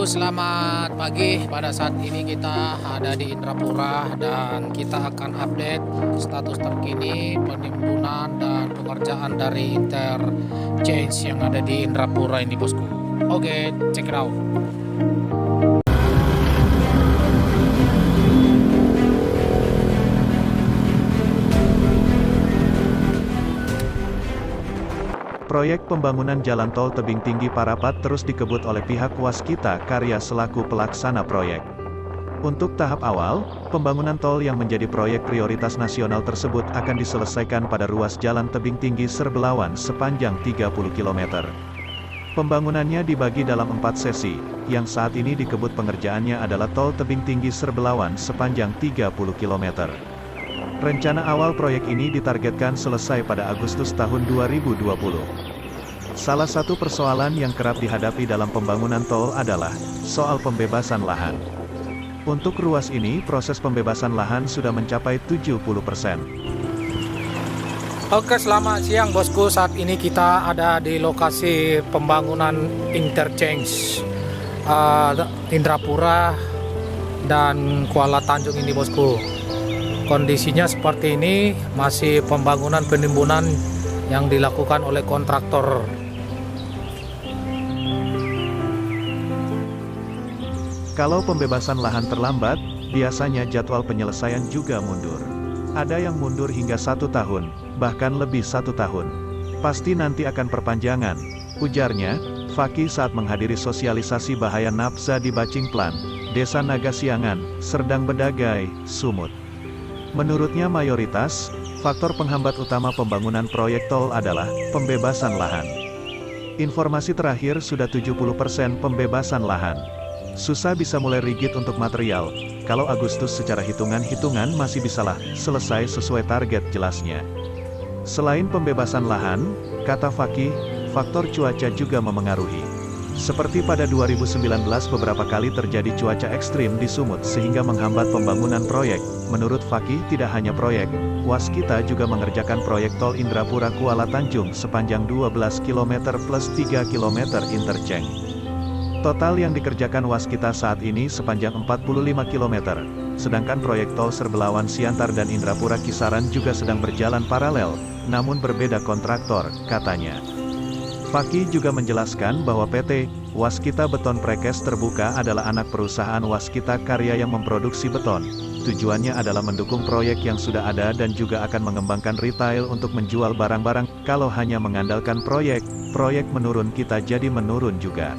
selamat pagi. Pada saat ini kita ada di Indrapura dan kita akan update status terkini penimbunan dan pengerjaan dari interchange yang ada di Indrapura ini, bosku. Oke, check it out. Proyek pembangunan Jalan Tol Tebing Tinggi Parapat terus dikebut oleh pihak Waskita Karya selaku pelaksana proyek. Untuk tahap awal, pembangunan tol yang menjadi proyek prioritas nasional tersebut akan diselesaikan pada ruas Jalan Tebing Tinggi Serbelawan sepanjang 30 km. Pembangunannya dibagi dalam 4 sesi, yang saat ini dikebut pengerjaannya adalah Tol Tebing Tinggi Serbelawan sepanjang 30 km. Rencana awal proyek ini ditargetkan selesai pada Agustus tahun 2020. Salah satu persoalan yang kerap dihadapi dalam pembangunan tol adalah soal pembebasan lahan. Untuk ruas ini, proses pembebasan lahan sudah mencapai 70%. Oke, selamat siang, bosku. Saat ini kita ada di lokasi pembangunan interchange Indrapura dan Kuala Tanjung ini, bosku. Kondisinya seperti ini, masih pembangunan penimbunan yang dilakukan oleh kontraktor. Kalau pembebasan lahan terlambat, biasanya jadwal penyelesaian juga mundur. Ada yang mundur hingga 1 tahun, bahkan lebih 1 tahun. Pasti nanti akan perpanjangan, ujarnya, Faki saat menghadiri sosialisasi bahaya nafza di Bacingplan, Desa Nagasiangan, Serdang Bedagai, Sumut. Menurutnya mayoritas, faktor penghambat utama pembangunan proyek tol adalah pembebasan lahan. Informasi terakhir sudah 70% pembebasan lahan. Susah bisa mulai rigid untuk material, kalau Agustus secara hitungan-hitungan masih bisalah selesai sesuai target jelasnya. Selain pembebasan lahan, kata Faki, faktor cuaca juga memengaruhi. Seperti pada 2019 beberapa kali terjadi cuaca ekstrim di Sumut sehingga menghambat pembangunan proyek. Menurut Faki, tidak hanya proyek, Waskita juga mengerjakan proyek tol Indrapura Kuala Tanjung sepanjang 12 km plus 3 km interchange. Total yang dikerjakan Waskita saat ini sepanjang 45 km, sedangkan proyek tol Serbelawan Siantar dan Indrapura Kisaran juga sedang berjalan paralel, namun berbeda kontraktor, katanya. Faki juga menjelaskan bahwa PT Waskita Beton Prekes Terbuka adalah anak perusahaan Waskita Karya yang memproduksi beton. Tujuannya adalah mendukung proyek yang sudah ada dan juga akan mengembangkan retail untuk menjual barang-barang. Kalau hanya mengandalkan proyek menurun kita jadi menurun juga.